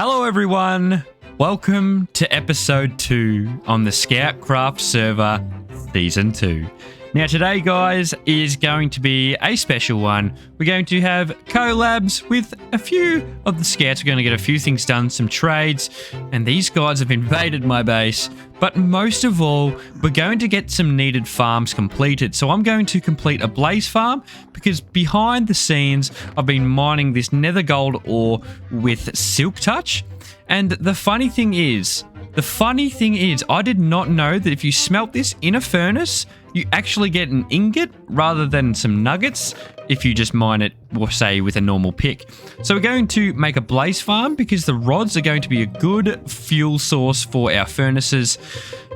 Hello everyone, welcome to episode 2 on the Scoutcraft server season 2. Now today guys is going to be a special one. We're going to have collabs with a few of the scouts. We're going to get a few things done, some trades, and these guys have invaded my base. But most of all, we're going to get some needed farms completed. So I'm going to complete a blaze farm because behind the scenes, I've been mining this nether gold ore with silk touch. And the funny thing is, I did not know that if you smelt this in a furnace, you actually get an ingot rather than some nuggets if you just mine it, or say, with a normal pick. So we're going to make a blaze farm because the rods are going to be a good fuel source for our furnaces.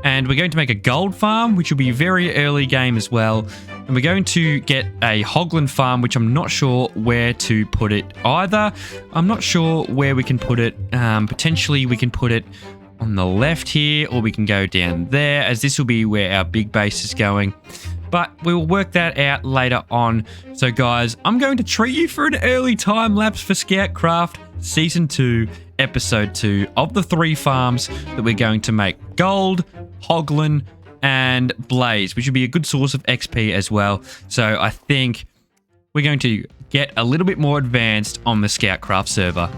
And we're going to make a gold farm, which will be very early game as well. And we're going to get a Hogland Farm, which I'm not sure where to put it either. I'm not sure where we can put it. Potentially we can put it on the left here, or we can go down there, as this will be where our big base is going. But we'll work that out later on. So guys, I'm going to treat you for an early time lapse for Scoutcraft Season 2, Episode 2 of the 3 farms that we're going to make. Gold, Hogland, and Blaze, which would be a good source of XP as well. So I think we're going to get a little bit more advanced on the Scoutcraft server.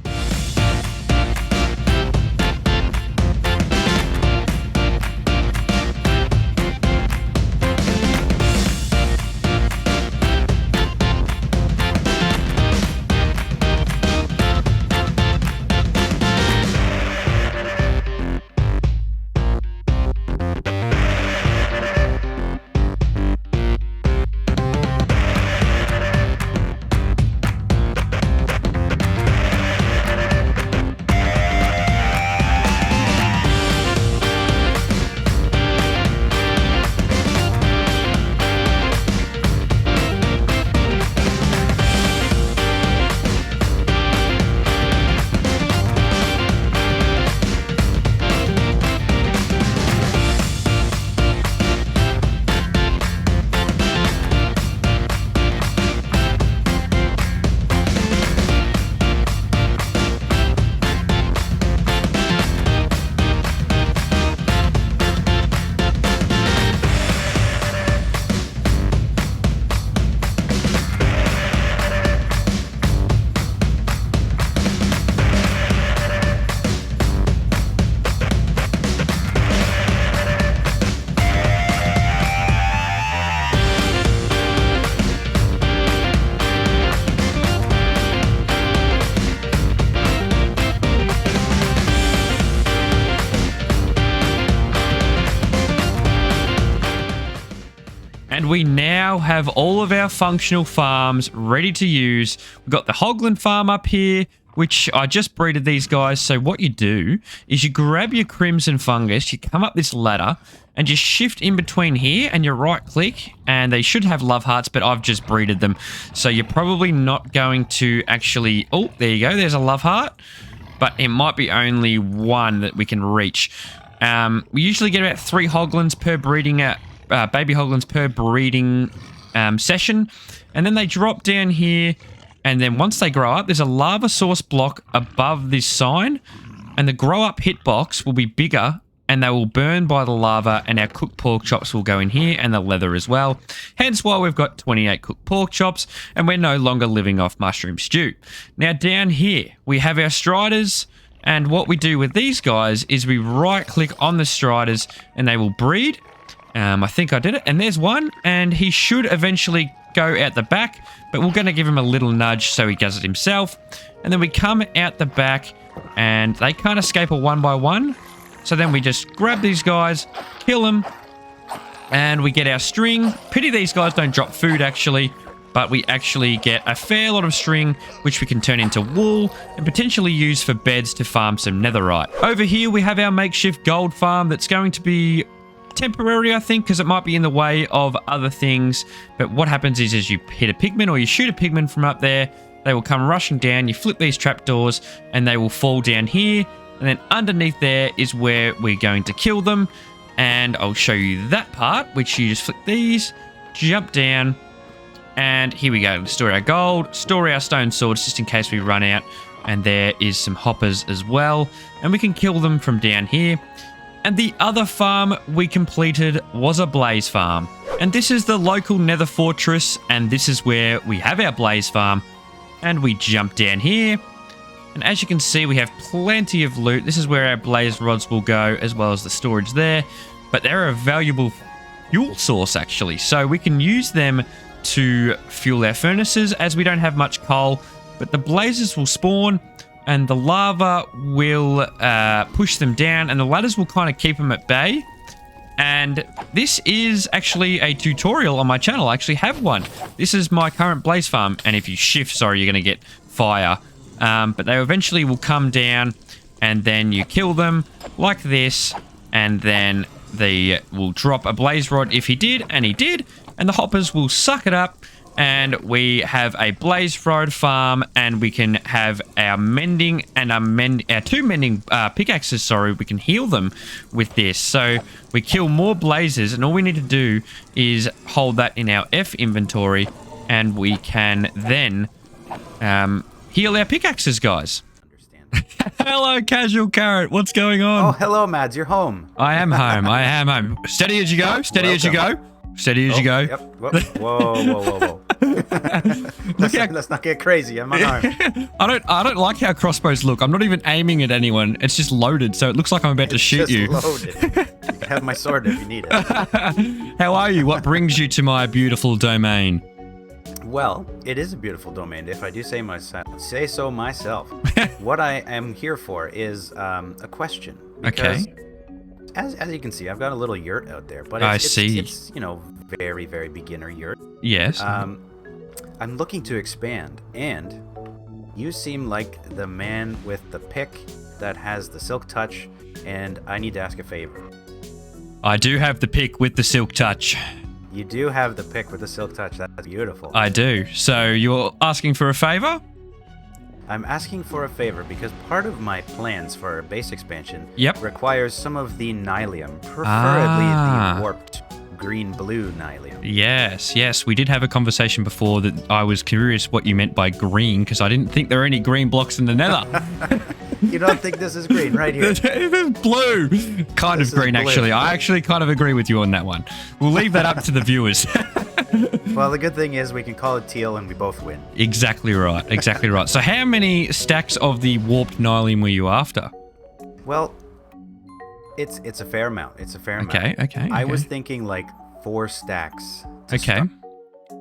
And we now have all of our functional farms ready to use. We've got the Hogland Farm up here, which I just breeded these guys. So what you do is you grab your crimson fungus, you come up this ladder, and you shift in between here, and you right click, and they should have love hearts, but I've just breeded them. So you're probably not going to actually... Oh, there you go. There's a love heart. But it might be only one that we can reach. We usually get about 3 Hoglands per breeding baby Hoglands per breeding session, and then they drop down here, and then once they grow up, there's a lava source block above this sign, and the grow up hitbox will be bigger, and they will burn by the lava, and our cooked pork chops will go in here, and the leather as well. Hence why we've got 28 cooked pork chops, and we're no longer living off mushroom stew. Now down here we have our striders, and what we do with these guys is we right click on the striders, and they will breed. I think I did it, and there's one, and he should eventually go out the back, but we're going to give him a little nudge so he does it himself. And then we come out the back, and they can't escape a one by one. So then we just grab these guys, kill them, and we get our string. Pity these guys don't drop food, actually, but we actually get a fair lot of string, which we can turn into wool and potentially use for beds to farm some netherite. Over here, we have our makeshift gold farm that's going to be temporary, I think, because it might be in the way of other things. But what happens is as you hit a pigman or you shoot a pigman from up there, they will come rushing down. You flip these trapdoors and they will fall down here, and then underneath there is where we're going to kill them. And I'll show you that part, which you just flick these, jump down, and here we go. Store our gold, store our stone swords just in case we run out And there is some hoppers as well. And we can kill them from down here. And the other farm we completed was a blaze farm. And this is the local nether fortress. And this is where we have our blaze farm. And we jump down here. And as you can see, we have plenty of loot. This is where our blaze rods will go, as well as the storage there. But they're a valuable fuel source, actually. So we can use them to fuel our furnaces, as we don't have much coal. But the blazes will spawn, and the lava will push them down, and the ladders will kind of keep them at bay. And this is actually a tutorial on my channel. I actually have one. This is my current blaze farm, and if you shift, sorry, you're going to get fire. But they eventually will come down, and then you kill them like this, and then they will drop a blaze rod if he did, and he did, and the hoppers will suck it up. And we have a blaze rod farm, and we can have our mending and our two mending pickaxes. Sorry, we can heal them with this. So we kill more blazes, and all we need to do is hold that in our F inventory, and we can then heal our pickaxes, guys. Hello, CasualCarrot. What's going on? Oh, hello, Mads. You're home. I am home. I am home. Steady as you go. Steady as you go. Steady as you go. Yep. Whoa. Let's not get crazy. I'm unarmed. I don't like how crossbows look. I'm not even aiming at anyone. It's just loaded, so it looks like I'm about to shoot you. Loaded. You can have my sword if you need it. How are you? What brings you to my beautiful domain? Well, it is a beautiful domain, if I do say so myself. What I am here for is a question. Because as you can see, I've got a little yurt out there, but it's very, very beginner yurt. Yes. I'm looking to expand, and you seem like the man with the pick that has the silk touch, and I need to ask a favor. I do have the pick with the silk touch. You do have the pick with the silk touch. That's beautiful. I do. So you're asking for a favor? I'm asking for a favor because part of my plans for base expansion requires some of the nylium, preferably the warped green-blue nylium. Yes. We did have a conversation before that I was curious what you meant by green, because I didn't think there were any green blocks in the nether. You don't think this is green right here? This is blue. Kind of green, actually. I actually kind of agree with you on that one. We'll leave that up to the viewers. Well, the good thing is we can call it teal and we both win. Exactly right. Exactly right. So how many stacks of the warped nylium were you after? Well, it's a fair amount. Okay. I was thinking like 4 stacks. Okay.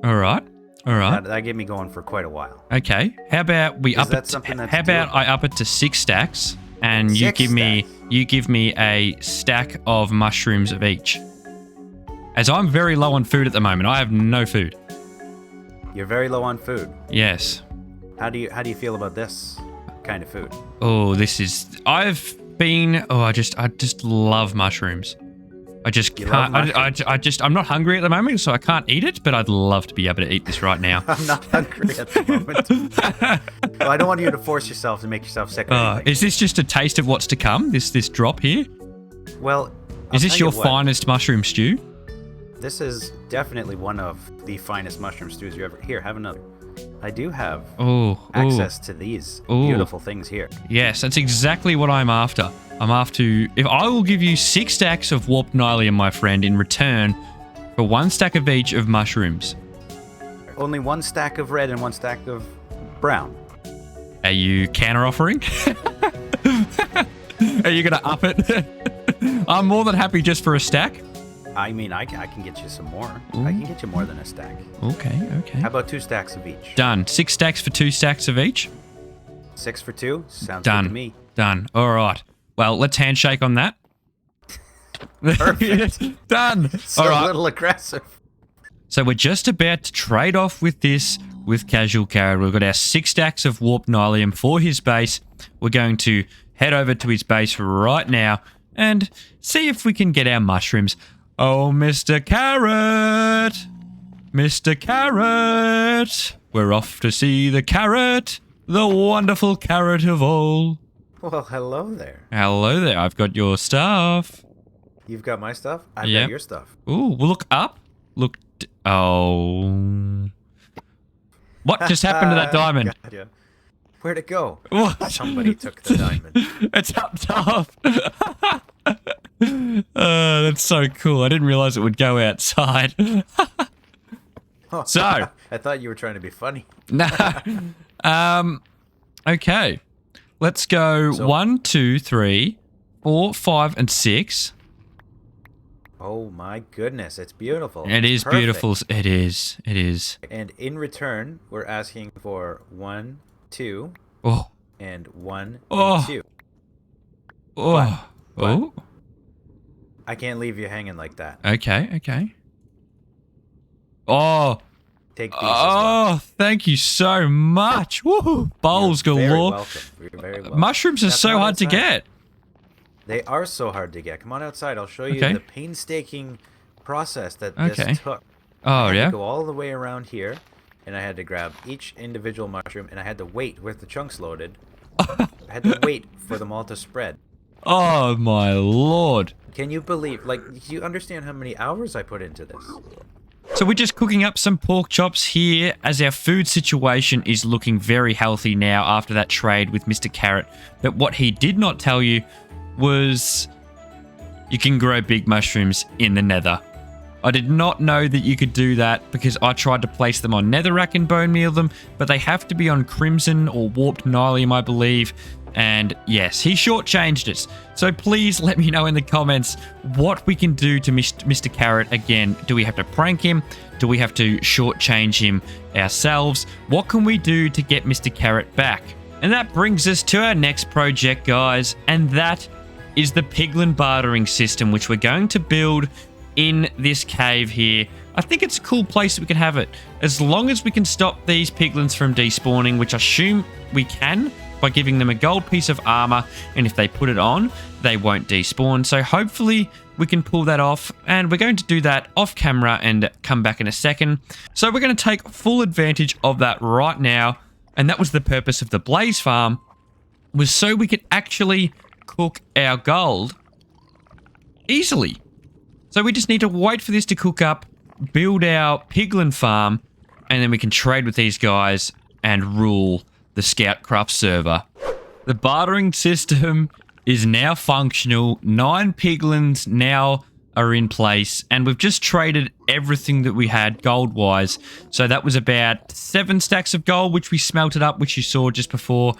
All right. That gave me going for quite a while. Okay. How about we up it? How about I up it to 6 stacks, and you give me a stack of mushrooms of each. As I'm very low on food at the moment, I have no food. You're very low on food. Yes. How do you feel about this kind of food? Oh, I just love mushrooms. I just can't. I'm not hungry at the moment, so I can't eat it, but I'd love to be able to eat this right now. I'm not hungry at the moment. Well, I don't want you to force yourself to make yourself sick. Is this just a taste of what's to come? This drop here? Well, is this your finest mushroom stew? This is definitely one of the finest mushroom stews you ever. Here, have another. I do have access to these beautiful things here. Yes, that's exactly what I'm after. If I will give you 6 stacks of warped nylium, my friend, in return for 1 stack of each of mushrooms. Only 1 stack of red and 1 stack of brown. Are you counter-offering? Are you going to up it? I'm more than happy just for a stack. I mean, I can get you some more. I can get you more than a stack. Okay. How about 2 stacks of each? Done. 6 stacks for 2 stacks of each? 6 for 2? Sounds good to me. Done. All right. Well, let's handshake on that. Perfect. Done. So all right. A little aggressive. So we're just about to trade off with this with CasualCarrot. We've got our 6 stacks of warped nylium for his base. We're going to head over to his base right now and see if we can get our mushrooms. Oh, Mr. Carrot! Mr. Carrot! We're off to see the carrot, the wonderful carrot of all. Well, hello there. Hello there. I've got your stuff. You've got my stuff? I've got your stuff. Ooh, well, look up. Look. Oh. What just happened to that diamond? Gotcha. Where'd it go? What? Somebody took the diamond. It's up top. That's so cool. I didn't realize it would go outside. So. I thought you were trying to be funny. No. Okay. Let's go 1, 2, 3, 4, 5, and 6. Oh my goodness, it's beautiful. It is perfect. beautiful. It is. It is. And in return, we're asking for 1, 2, Oh. and 1 Oh. and 2. Oh. Oh. I can't leave you hanging like that. Okay. Okay. Oh. Take these as well. Oh, thank you so much. Woo! Bowls You're very galore. welcome. You're very welcome. Mushrooms are Now, so come on hard to outside. get. They are so hard to get. Come on outside. I'll show you Okay. the painstaking process that this took. Oh, I had yeah? to go all the way around here, and I had to grab each individual mushroom, and I had to wait with the chunks loaded. I had to wait for them all to spread. Oh, my Lord. Can you believe, like, do you understand how many hours I put into this? So we're just cooking up some pork chops here as our food situation is looking very healthy now after that trade with Mr. Carrot. But what he did not tell you was you can grow big mushrooms in the nether. I did not know that you could do that because I tried to place them on netherrack and bone meal them, but they have to be on crimson or warped nylium, I believe. And yes, he shortchanged us. So please let me know in the comments what we can do to Mr. Carrot again. Do we have to prank him? Do we have to shortchange him ourselves? What can we do to get Mr. Carrot back? And that brings us to our next project, guys. And that is the piglin bartering system, which we're going to build in this cave here. I think it's a cool place we can have it. As long as we can stop these piglins from despawning, which I assume we can, by giving them a gold piece of armor, and if they put it on, they won't despawn. So hopefully we can pull that off, and we're going to do that off camera and come back in a second. So we're going to take full advantage of that right now, and that was the purpose of the blaze farm, was so we could actually cook our gold easily. So we just need to wait for this to cook up, build our piglin farm, and then we can trade with these guys and rule the Scoutcraft server. The bartering system is now functional. 9 piglins now are in place, and we've just traded everything that we had gold-wise. So that was about 7 stacks of gold, which we smelted up, which you saw just before.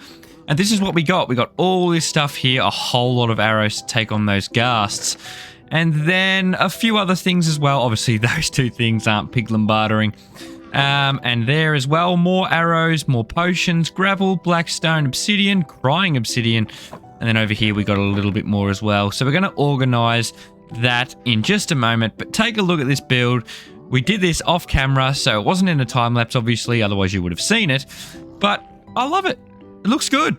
And this is what we got. We got all this stuff here, a whole lot of arrows to take on those ghasts. And then a few other things as well. Obviously, those 2 things aren't piglin bartering. And there as well, more arrows, more potions, gravel, blackstone, obsidian, crying obsidian. And then over here, we got a little bit more as well. So we're going to organize that in just a moment. But take a look at this build. We did this off camera, so it wasn't in a time lapse, obviously. Otherwise, you would have seen it. But I love it. It looks good.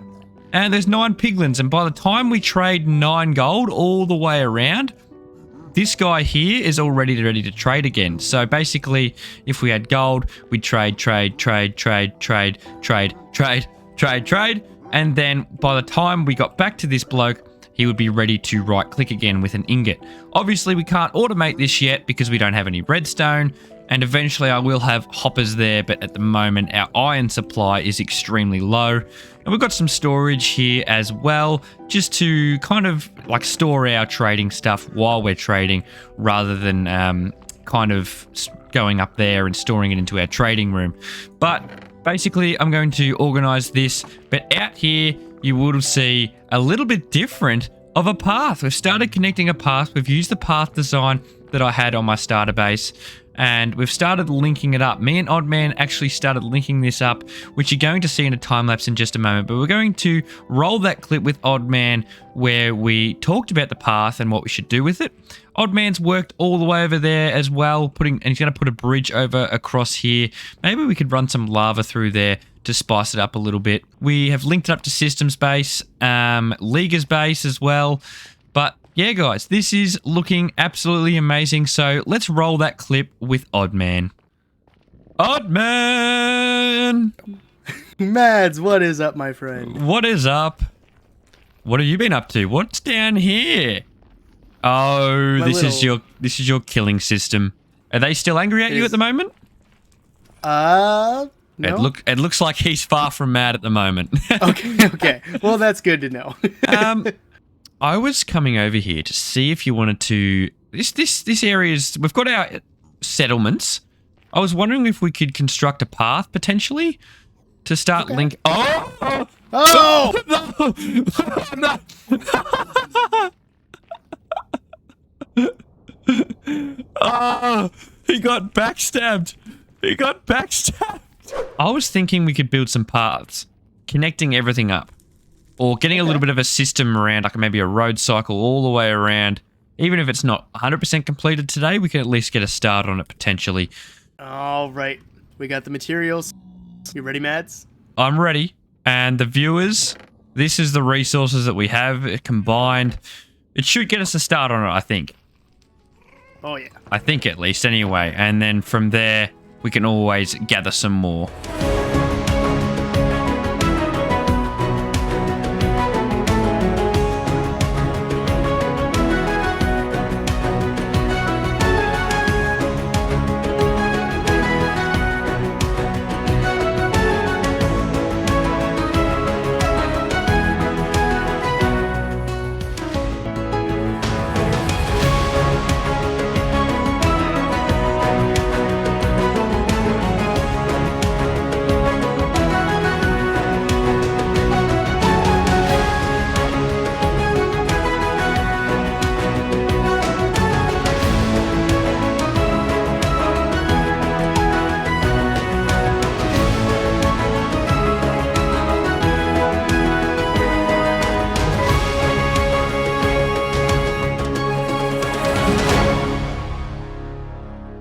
And there's 9 piglins. And by the time we trade 9 gold all the way around, this guy here is already ready to trade again. So basically, if we had gold, we'd trade. And then by the time we got back to this bloke, he would be ready to right click again with an ingot. Obviously, we can't automate this yet because we don't have any redstone. And eventually I will have hoppers there, but at the moment our iron supply is extremely low. And we've got some storage here as well, just to kind of like store our trading stuff while we're trading, rather than kind of going up there and storing it into our trading room. But basically I'm going to organize this, but out here you will see a little bit different of a path. We've started connecting a path. We've used the path design that I had on my starter base, and we've started linking it up. Me and Oddman actually started linking this up, which you're going to see in a time lapse in just a moment. But we're going to roll that clip with Oddman where we talked about the path and what we should do with it. Oddman's worked all the way over there as well, and he's going to put a bridge over across here. Maybe we could run some lava through there to spice it up a little bit. We have linked it up to Systems Base, Liga's Base as well. But yeah, guys, this is looking absolutely amazing. So let's roll that clip with Oddman. Oddman! Mads, what is up, my friend? What is up? What have you been up to? What's down here? Oh, this is your killing system. Are they still angry at you at the moment? No? It looks like he's far from mad at the moment. Okay. Well, that's good to know. I was coming over here to see if you wanted to. This area is. We've got our settlements. I was wondering if we could construct a path potentially to start link. Oh! Oh! No! Oh, he got backstabbed. I was thinking we could build some paths, connecting everything up, or getting a little bit of a system around, like maybe a road cycle all the way around. Even if it's not 100% completed today, we can at least get a start on it potentially. All right. We got the materials. You ready, Mads? I'm ready. And the viewers, this is the resources that we have combined. It should get us a start on it, I think. Oh, yeah. I think at least, anyway. And then from there, we can always gather some more.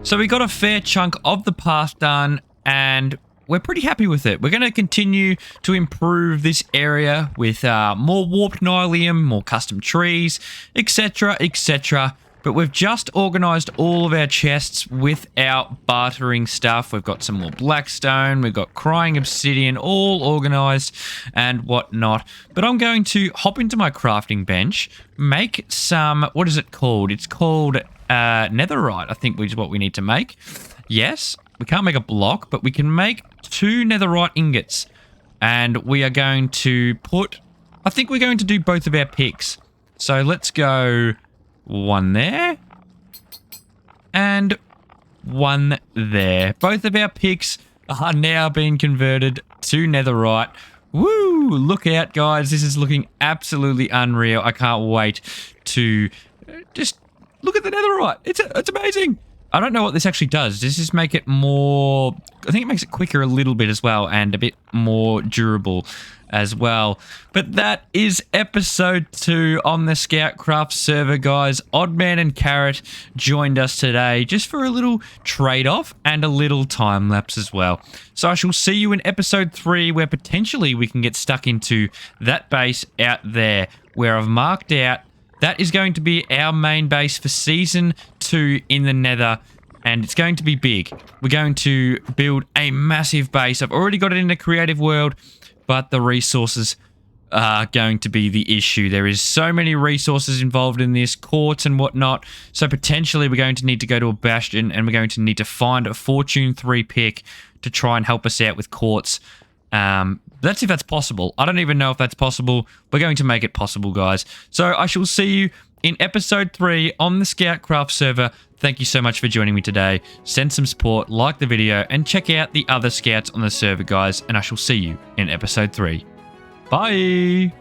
So we got a fair chunk of the path done, and we're pretty happy with it. We're going to continue to improve this area with more warped nylium, more custom trees, etc, etc. But we've just organised all of our chests with our bartering stuff. We've got some more blackstone, we've got crying obsidian, all organised and whatnot. But I'm going to hop into my crafting bench, make some, what is it called? It's called netherite, I think, is what we need to make. Yes, we can't make a block, but we can make 2 netherite ingots. And we are going to put, I think we're going to do both of our picks. So let's go 1 there and 1 there. Both of our picks are now being converted to netherite. Woo! Look out, guys. This is looking absolutely unreal. I can't wait to just look at the netherite. It's amazing. I don't know what this actually does. Does this make it more... I think it makes it quicker a little bit as well, and a bit more durable as well. But that is episode 2 on the Scoutcraft server, guys. Oddman and Carrot joined us today just for a little trade-off and a little time lapse as well. So I shall see you in episode 3, where potentially we can get stuck into that base out there, where I've marked out that is going to be our main base for Season 2 in the Nether, and it's going to be big. We're going to build a massive base. I've already got it in the creative world, but the resources are going to be the issue. There is so many resources involved in this, quartz and whatnot, so potentially we're going to need to go to a bastion, and we're going to need to find a Fortune 3 pick to try and help us out with quartz. That's if that's possible. I don't even know if that's possible. We're going to make it possible, guys. So I shall see you in episode 3 on the Scoutcraft server. Thank you so much for joining me today. Send some support, like the video, and check out the other scouts on the server, guys. And I shall see you in episode 3. Bye!